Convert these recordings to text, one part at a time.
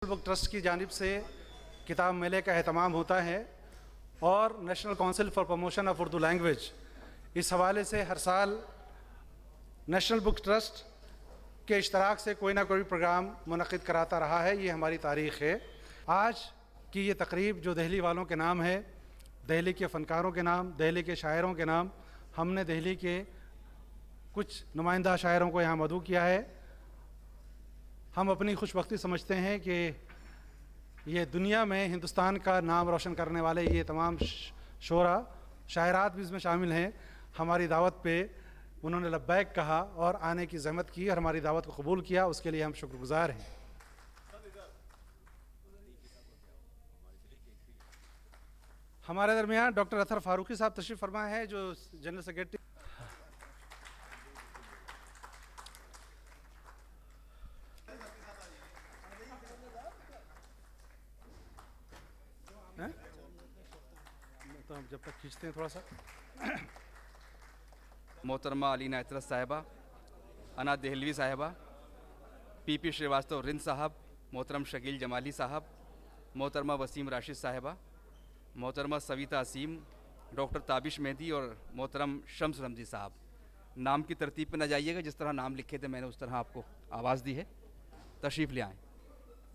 Book trust की जानिब से किताब मेले का अहतमाम होता है और national council for promotion of Urdu language इस हवाले से हर साल नेशनल बुक ट्रस्ट के इश्तराक से कोई ना कोई प्रोग्राम मुनक़िद कराता रहा है। ये हमारी तारीख़ है। आज की ये तकरीब जो दिल्ली वालों के नाम है, दिल्ली के फ़नकारों के नाम, दिल्ली के शायरों के नाम, हमने दिल्ली के कुछ नुमाइंदा शायरों को यहाँ मदऊ किया है। हम अपनी खुशबख्ती समझते हैं कि ये दुनिया में हिंदुस्तान का नाम रोशन करने वाले ये तमाम शोरा शायरात भी इसमें शामिल हैं। हमारी दावत पे उन्होंने लब्बैक कहा और आने की ज़हमत की और हमारी दावत को कबूल किया, उसके लिए हम शुक्रगुज़ार हैं। हमारे दरमियान डॉक्टर अतहर फारूकी साहब तशरीफ़ फरमा है जो जनरल सेक्रेटरी। तो हम जब तक खींचते हैं थोड़ा सा। मोहतरमा अलीना इतरत साहिबा, अना देहलवी साहिबा, पीपी श्रीवास्तव रिंद साहब, मोहतरम शकील जमाली साहब, मोहतरमा वसीम राशिद साहिबा, मोहतरमा सविता असीम, डॉक्टर ताबिश मेहदी और मोहतरम शम्स रमज़ी साहब। नाम की तरतीब पे न जाइएगा, जिस तरह नाम लिखे थे मैंने उस तरह आपको आवाज़ दी है। तशरीफ़ ले आएँ।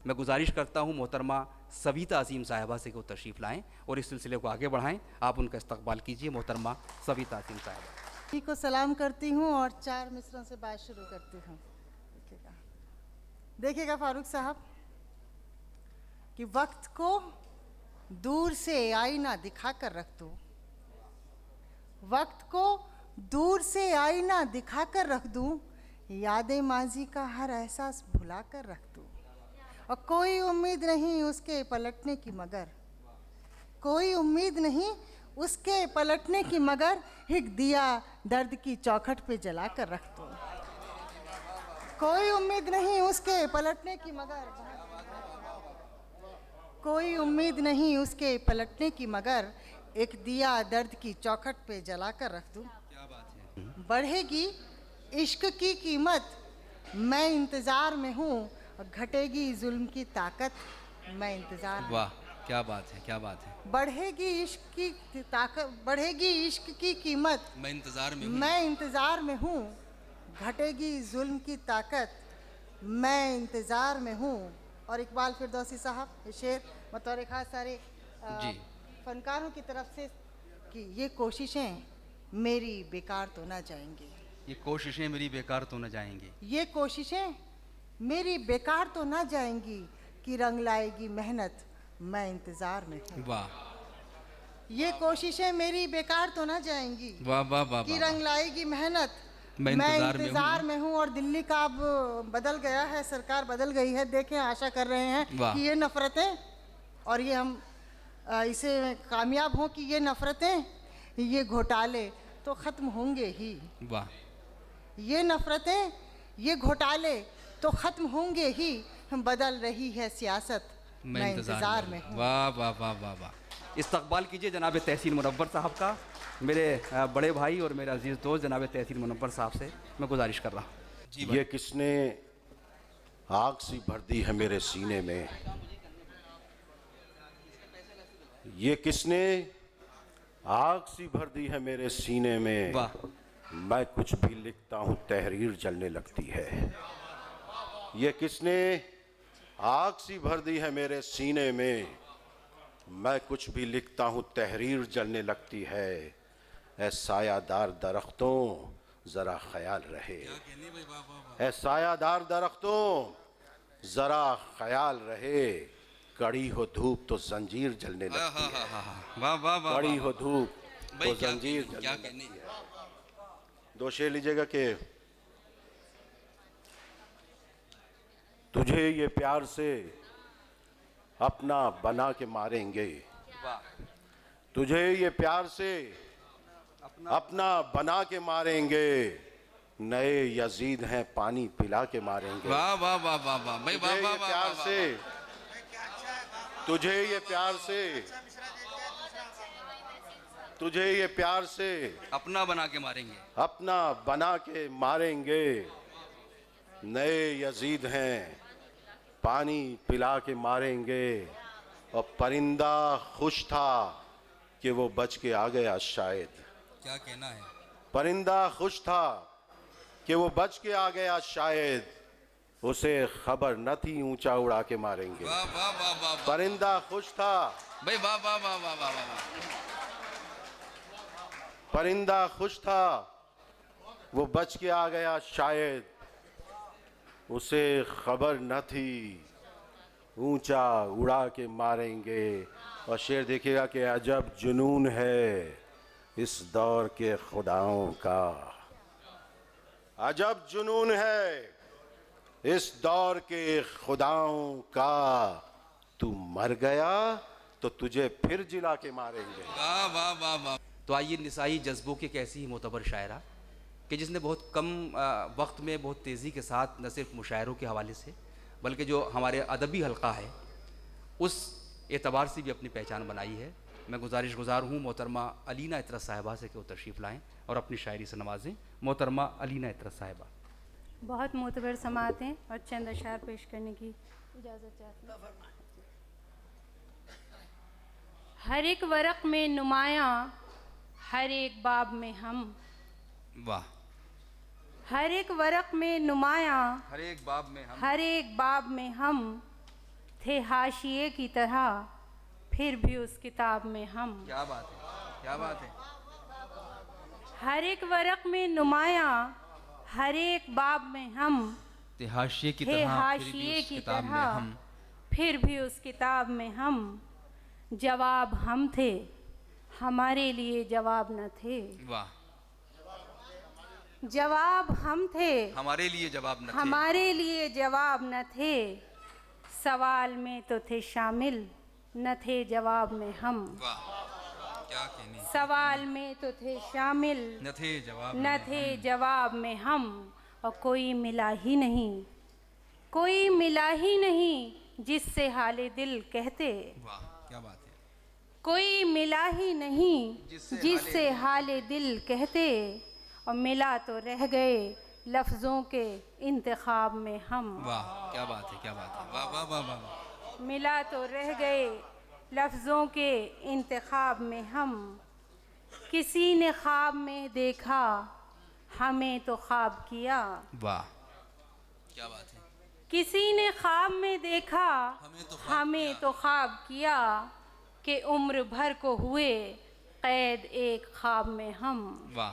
मैं गुजारिश करता हूँ मोहतरमा सविता असीम साहिबा से कि वो तशरीफ़ लाएँ और इस सिलसिले को आगे बढ़ाएँ। आप उनका इस्तकबाल कीजिए। मोहतरमा सविता असीम साहिबा को सलाम करती हूँ और 4 मिसरों से बात शुरू करती हूँ। देखिएगा फारूक साहब कि वक्त को दूर से आईना दिखा कर रख दो, वक्त को दूर से आईना दिखा कर रख दूँ, यादें माजी का हर एहसास भुला कर रख दूँ, और कोई उम्मीद नहीं उसके पलटने की मगर, कोई उम्मीद नहीं उसके पलटने की मगर एक दिया दर्द की चौखट पे जला कर रख दो। कोई उम्मीद नहीं उसके पलटने की मगर, कोई उम्मीद नहीं उसके पलटने की मगर एक दिया दर्द की चौखट पे जला कर रख दूँ। क्या बात है। बढ़ेगी इश्क की कीमत, मैं इंतज़ार में हूँ, और घटेगी जुल्म की ताकत, मैं इंतज़ार में। वाह, क्या बात है, क्या बात है। बढ़ेगी इश्क की ताकत, बढ़ेगी इश्क की कीमत, मैं इंतज़ार में हूँ, मैं इंतज़ार में हूँ, घटेगी जुल्म की ताकत, मैं इंतज़ार में हूँ। और इकबाल फिरदौसी साहब ये शेर बतौर ख़ास सारे फ़नकारों की तरफ से कि ये कोशिशें मेरी बेकार तो ना जाएंगी, ये कोशिशें मेरी बेकार तो न जाएंगी, ये कोशिशें मेरी बेकार तो ना जाएंगी, कि रंग लाएगी मेहनत, मैं इंतज़ार में हूँ। वाह, ये कोशिशें मेरी बेकार तो ना जाएंगी, वाह वाह वाह, कि रंग लाएगी मेहनत, मैं इंतज़ार में हूँ। और दिल्ली का अब बदल गया है, सरकार बदल गई है। देखें, आशा कर रहे हैं कि ये नफ़रतें और ये हम इसे कामयाब हों कि ये नफ़रतें, ये घोटाले तो ख़त्म होंगे ही। वाह, ये नफ़रतें, ये घोटाले तो ख़त्म होंगे ही, बदल रही है सियासत, मैं इंतज़ार में हूँ। वाह वाह वाह वाह वाह। इस्तकबाल कीजिए जनाब तहसीन मुनव्वर साहब का। मेरे बड़े भाई और मेरे अजीज़ दोस्त जनाब तहसीन मुनव्वर साहब से मैं गुजारिश कर रहा हूँ। ये किसने आग सी भर दी है मेरे सीने में, ये किसने आग सी भर दी है मेरे सीने में, वाह, मैं कुछ भी लिखता हूँ तहरीर जलने लगती है। ये किसने आग सी भर दी है मेरे सीने में, मैं कुछ भी लिखता हूँ तहरीर जलने लगती है। ऐ सायादार दरख्तों ज़रा ख्याल रहे, ऐ सायादार दरख्तों ज़रा ख्याल रहे, कड़ी हो धूप तो जंजीर जलने लगती है। वाह वाह वाह, कड़ी हो धूप तो जंजीर क्या जलने कहने। लगती है। 2 शेर लीजिएगा कि तुझे ये प्यार से अपना बना के मारेंगे, तुझे ये प्यार से अपना बना के मारेंगे, नए यजीद हैं पानी पिला के मारेंगे। वाह वाह वाह वाह वाह, मैं वाह वाह वाह प्यार से, तुझे ये प्यार से, तुझे ये प्यार से अपना बना के मारेंगे, अपना बना के मारेंगे, नए यजीद हैं पानी पिला के मारेंगे। और परिंदा खुश था कि वो बच के आ गया शायद। क्या कहना है? परिंदा खुश था कि वो बच के आ गया शायद, उसे खबर न थी ऊंचा उड़ा के मारेंगे। वाह वाह वाह वाह वाह परिंदा खुश था, भाई, वाह वाह वाह वाह वाह वाह। परिंदा खुश था, वो बच के आ गया शायद, उसे खबर न थी ऊंचा उड़ा के मारेंगे। और शेर देखिएगा कि अजब जुनून है इस दौर के खुदाओं का, अजब जुनून है इस दौर के खुदाओं का। तू मर गया तो तुझे फिर जिला के मारेंगे। वाह वाह वाह वाह। तो आइए निसाई जज्बों की एक ऐसी ही मोतबर शायरा कि जिसने बहुत कम वक्त में बहुत तेज़ी के साथ न सिर्फ मुशायरों के हवाले से बल्कि जो हमारे अदबी हल्का है उस एतबार से भी अपनी पहचान बनाई है। मैं गुज़ार हूँ मोहतरमा अलीना इतरत साहिबा से कि वो तशरीफ़ लाएँ और अपनी शायरी से नवाजें। मोहतरमा अलीना इतरत साहिबा। बहुत मोतबर समात हैं और चंद अशार पेश करने की इजाज़त चाहती हूँ। हर एक वरक़ में नुमायाँ, हर एक बाब में हम। वाह। हर एक वरक़ में नुमायाँ, हर एक बाब में हम। हर एक बाब में हम थे हाशिए की तरह, फिर भी उस किताब में हम। क्या बात है, क्या बात है। हर एक वरक़ में नुमायाँ, हर एक बाब में हम थे हाशिए की थे तरह, हाशिए की तरह, फिर भी उस किताब में हम। जवाब हम थे, हमारे लिए जवाब न थे। वाह। जवाब हम थे, हमारे लिए जवाब न थे। हमारे लिए जवाब न थे। सवाल में तो थे शामिल, न थे जवाब में हम। वाह, क्या कहने। सवाल में तो थे शामिल, न थे जवाब न थे जवाब में हम। और कोई मिला ही नहीं, कोई मिला ही नहीं जिससे हाले दिल कहते। वाह, क्या बात है। कोई मिला ही नहीं जिससे जिससे हाले दिल कहते। और मिला तो रह गए लफ्ज़ों के इंतखाब में हम। वाह, क्या बात है, क्या बात है। वाह वाह वाह वाह वाह। मिला तो रह गए लफ्ज़ों के इंतखाब में हम। किसी ने ख्वाब में देखा, हमें तो ख्वाब किया। वाह, क्या बात है। किसी ने ख्वाब में देखा, हमें तो ख्वाब किया कि उम्र भर को हुए कैद एक ख्वाब में हम। वाह,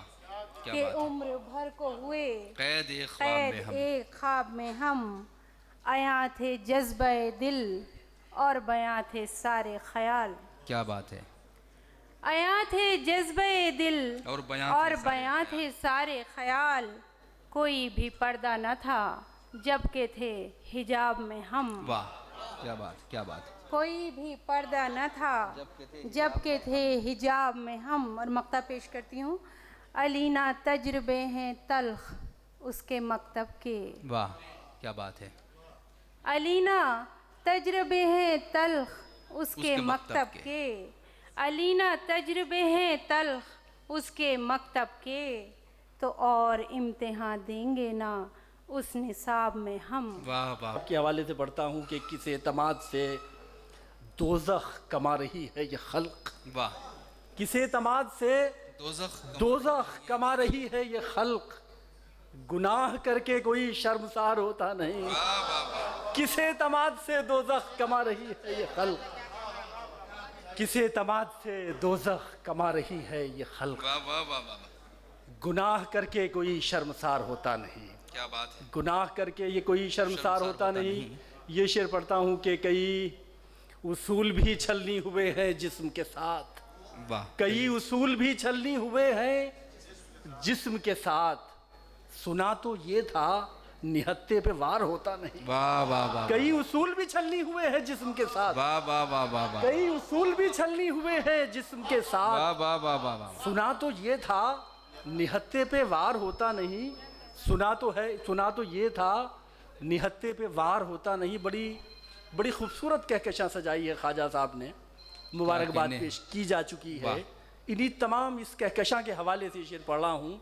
क्या कि बात है। उम्र भर को हुए कैद एक ख्वाब में हम। एक ख्वाब में हम। आया थे जज्बे दिल और बयां थे सारे ख्याल। क्या बात है। आया थे जज्बे दिल और बयां थे सारे ख्याल। कोई भी पर्दा न था जबकि थे हिजाब में हम। वाह, क्या बात, क्या बात है। कोई भी पर्दा न था जबकि थे हिजाब में हम। और मक्ता पेश करती हूँ। अलीना तजर्बे हैं तल्ख उसके मकतब के। वाह, क्या बात है। अलीना तजर्बे हैं तल्ख उसके मकतब के। अलीना तजर्बे हैं तल्ख उसके मकतब के। तो और इम्तिहान देंगे ना उस निसाब में हम। वाह वाह। के हवाले से पढ़ता हूँ कि किस एतमाद से दोज़ख कमा रही है ये खल्क। वाह। किस एतमाद से दोज़ख कमा रही है ये खल्क। गुनाह करके कोई शर्मसार होता नहीं। किस एतमाद से दोज़ख कमा रही है ये खल्क। किस एतमाद से दोज़ख कमा रही है ये खल्क। वाह वाह वाह वाह। गुनाह करके कोई शर्मसार होता नहीं। क्या बात है। गुनाह करके ये कोई शर्मसार होता नहीं। ये शेर पढ़ता हूँ कि कई उसूल भी छलनी हुए हैं जिस्म के साथ। वाह। कई उसूल भी छलनी हुए हैं जिस्म के साथ। सुना तो ये था निहत्ते पे वार होता नहीं। वाह वाह वाह। कई उसूल भी छलनी हुए हैं जिस्म के साथ। वाह वाह वाह वाह वाह। कई उसूल भी छलनी हुए हैं जिस्म के साथ। वाह वाह वाह वाह वाह। सुना तो ये था निहत्ते पे वार होता नहीं। सुना तो ये था निहत्ते पे वार होता नहीं। बड़ी खूबसूरत कहकशां सजाई है ख्वाजा साहब ने। मुबारकबाद पेश की जा चुकी है। इन्हीं तमाम इस कहकशां के हवाले से शेर पढ़ रहा हूँ।